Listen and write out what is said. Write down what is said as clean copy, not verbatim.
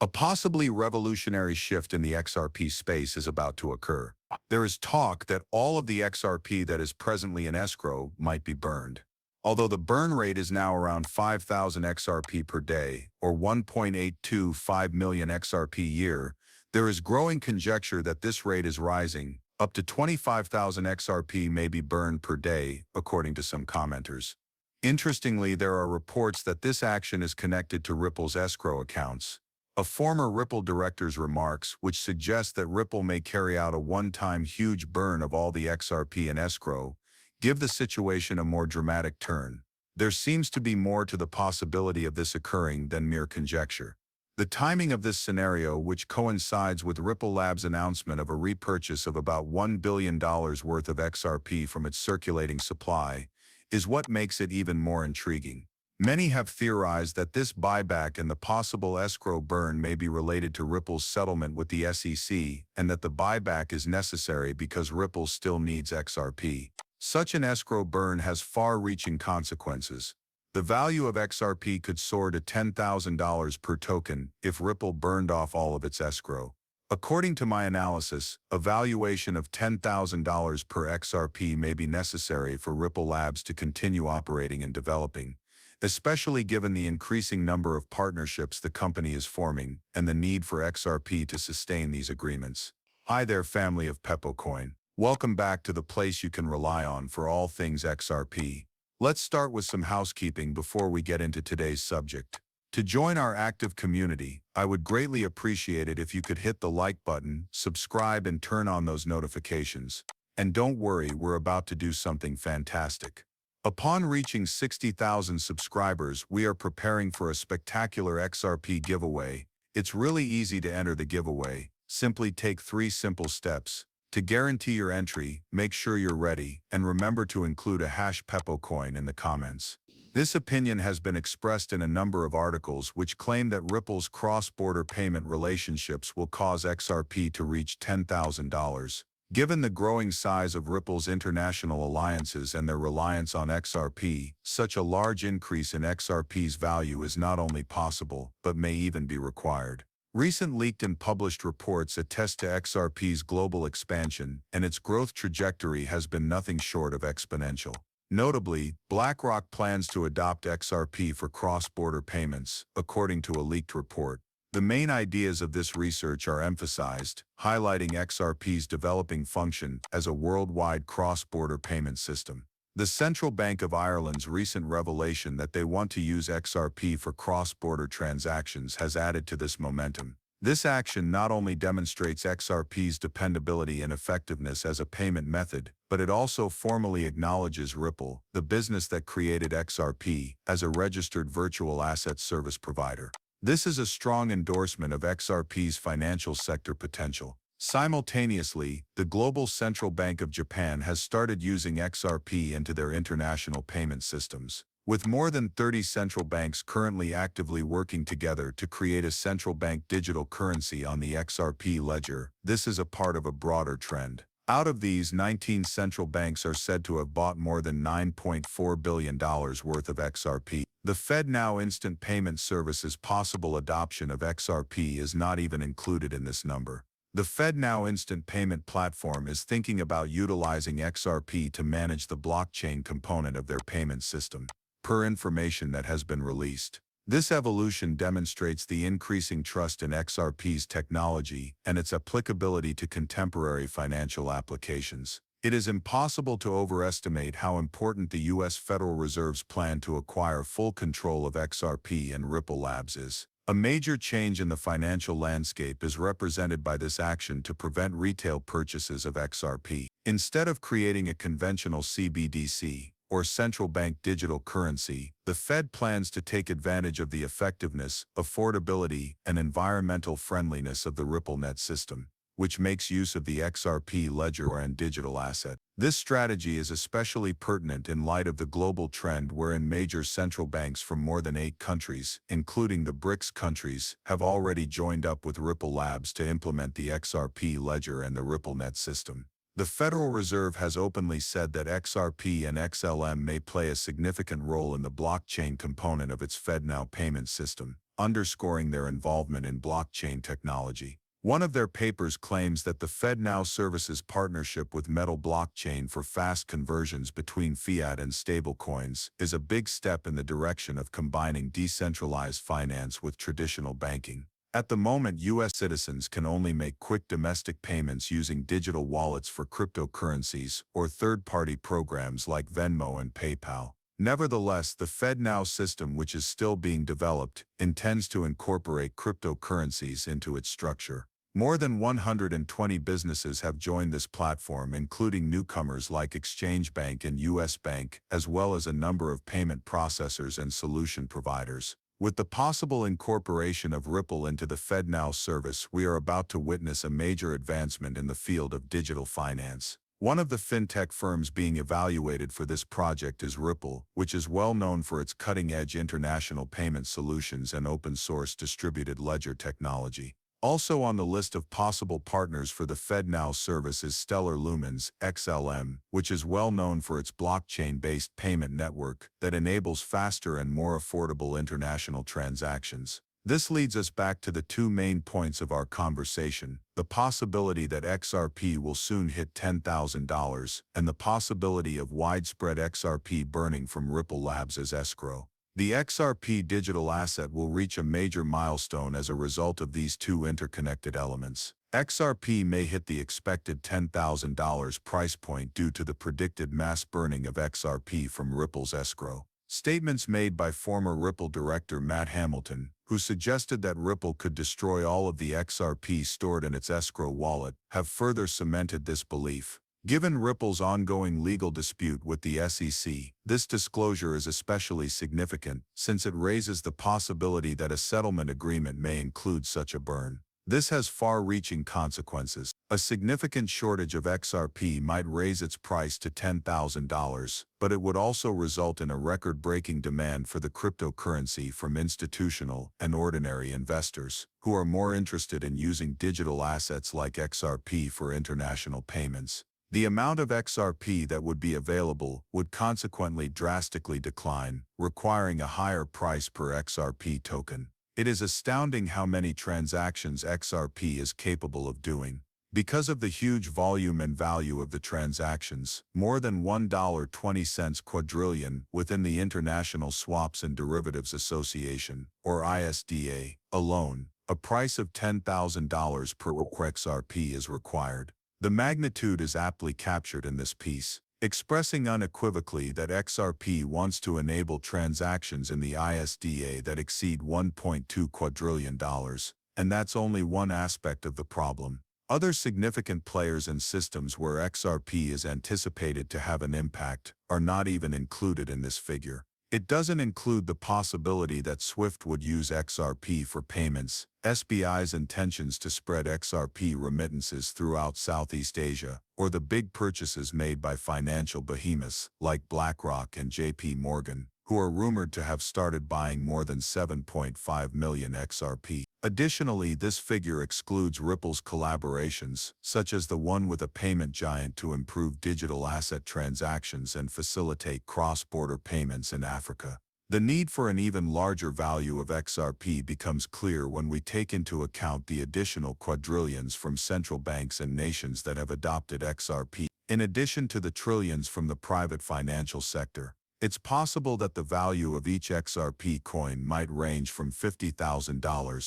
A possibly revolutionary shift in the XRP space is about to occur. There is talk that all of the XRP that is presently in escrow might be burned. Although the burn rate is now around 5,000 XRP per day, or 1.825 million XRP a year, there is growing conjecture that this rate is rising. Up to 25,000 XRP may be burned per day, according to some commenters. Interestingly, there are reports that this action is connected to Ripple's escrow accounts. A former Ripple director's remarks, which suggest that Ripple may carry out a one-time huge burn of all the XRP in escrow, give the situation a more dramatic turn. There seems to be more to the possibility of this occurring than mere conjecture. The timing of this scenario, which coincides with Ripple Labs' announcement of a repurchase of about $1 billion worth of XRP from its circulating supply, is what makes it even more intriguing. Many have theorized that this buyback and the possible escrow burn may be related to Ripple's settlement with the SEC and that the buyback is necessary because Ripple still needs XRP. Such an escrow burn has far-reaching consequences. The value of XRP could soar to $10,000 per token if Ripple burned off all of its escrow. According to my analysis, a valuation of $10,000 per XRP may be necessary for Ripple Labs to continue operating and developing, especially given the increasing number of partnerships the company is forming and the need for XRP to sustain these agreements. Hi there, family of PepoCoin. Welcome back to the place you can rely on for all things XRP. Let's start with some housekeeping before we get into today's subject. To join our active community, I would greatly appreciate it if you could hit the like button, subscribe, and turn on those notifications. And don't worry, we're about to do something fantastic. Upon reaching 60,000 subscribers, we are preparing for a spectacular XRP giveaway. It's really easy to enter the giveaway. Simply take 3 simple steps. To guarantee your entry, make sure you're ready, and remember to include a #PepoCoin in the comments. This opinion has been expressed in a number of articles which claim that Ripple's cross-border payment relationships will cause XRP to reach $10,000. Given the growing size of Ripple's international alliances and their reliance on XRP, such a large increase in XRP's value is not only possible, but may even be required. Recent leaked and published reports attest to XRP's global expansion, and its growth trajectory has been nothing short of exponential. Notably, BlackRock plans to adopt XRP for cross-border payments, according to a leaked report. The main ideas of this research are emphasized, highlighting XRP's developing function as a worldwide cross-border payment system. The Central Bank of Ireland's recent revelation that they want to use XRP for cross-border transactions has added to this momentum. This action not only demonstrates XRP's dependability and effectiveness as a payment method, but it also formally acknowledges Ripple, the business that created XRP, as a registered virtual asset service provider. This is a strong endorsement of XRP's financial sector potential. Simultaneously, the Global Central Bank of Japan has started using XRP into their international payment systems. With more than 30 central banks currently actively working together to create a central bank digital currency on the XRP ledger, this is a part of a broader trend. Out of these, 19 central banks are said to have bought more than $9.4 billion worth of XRP. The FedNow Instant Payment Service's possible adoption of XRP is not even included in this number. The FedNow Instant Payment Platform is thinking about utilizing XRP to manage the blockchain component of their payment system, per information that has been released. This evolution demonstrates the increasing trust in XRP's technology and its applicability to contemporary financial applications. It is impossible to overestimate how important the U.S. Federal Reserve's plan to acquire full control of XRP and Ripple Labs is. A major change in the financial landscape is represented by this action to prevent retail purchases of XRP. Instead of creating a conventional CBDC, or central bank digital currency, the Fed plans to take advantage of the effectiveness, affordability, and environmental friendliness of the RippleNet system, which makes use of the XRP ledger and digital asset. This strategy is especially pertinent in light of the global trend wherein major central banks from more than 8 countries, including the BRICS countries, have already joined up with Ripple Labs to implement the XRP ledger and the RippleNet system. The Federal Reserve has openly said that XRP and XLM may play a significant role in the blockchain component of its FedNow payment system, underscoring their involvement in blockchain technology. One of their papers claims that the FedNow Services partnership with Metal Blockchain for fast conversions between fiat and stablecoins is a big step in the direction of combining decentralized finance with traditional banking. At the moment, U.S. citizens can only make quick domestic payments using digital wallets for cryptocurrencies or third-party programs like Venmo and PayPal. Nevertheless, the FedNow system, which is still being developed, intends to incorporate cryptocurrencies into its structure. More than 120 businesses have joined this platform, including newcomers like Exchange Bank and US Bank, as well as a number of payment processors and solution providers. With the possible incorporation of Ripple into the FedNow service, we are about to witness a major advancement in the field of digital finance. One of the fintech firms being evaluated for this project is Ripple, which is well known for its cutting-edge international payment solutions and open-source distributed ledger technology. Also on the list of possible partners for the FedNow service is Stellar Lumens, XLM, which is well known for its blockchain-based payment network that enables faster and more affordable international transactions. This leads us back to the two main points of our conversation: the possibility that XRP will soon hit $10,000 and the possibility of widespread XRP burning from Ripple Labs as escrow. The XRP digital asset will reach a major milestone as a result of these two interconnected elements. XRP may hit the expected $10,000 price point due to the predicted mass burning of XRP from Ripple's escrow. Statements made by former Ripple director Matt Hamilton, who suggested that Ripple could destroy all of the XRP stored in its escrow wallet, have further cemented this belief. Given Ripple's ongoing legal dispute with the SEC, this disclosure is especially significant since it raises the possibility that a settlement agreement may include such a burn. This has far-reaching consequences. A significant shortage of XRP might raise its price to $10,000, but it would also result in a record-breaking demand for the cryptocurrency from institutional and ordinary investors, who are more interested in using digital assets like XRP for international payments. The amount of XRP that would be available would consequently drastically decline, requiring a higher price per XRP token. It is astounding how many transactions XRP is capable of doing. Because of the huge volume and value of the transactions, more than $1.20 quadrillion within the International Swaps and Derivatives Association, or ISDA, alone, a price of $10,000 per XRP is required. The magnitude is aptly captured in this piece, expressing unequivocally that XRP wants to enable transactions in the ISDA that exceed $1.2 quadrillion, and that's only one aspect of the problem. Other significant players and systems where XRP is anticipated to have an impact are not even included in this figure. It doesn't include the possibility that SWIFT would use XRP for payments, SBI's intentions to spread XRP remittances throughout Southeast Asia, or the big purchases made by financial behemoths like BlackRock and JP Morgan, who are rumored to have started buying more than 7.5 million XRP. Additionally, this figure excludes Ripple's collaborations, such as the one with a payment giant to improve digital asset transactions and facilitate cross-border payments in Africa. The need for an even larger value of XRP becomes clear when we take into account the additional quadrillions from central banks and nations that have adopted XRP, in addition to the trillions from the private financial sector. It's possible that the value of each XRP coin might range from $50,000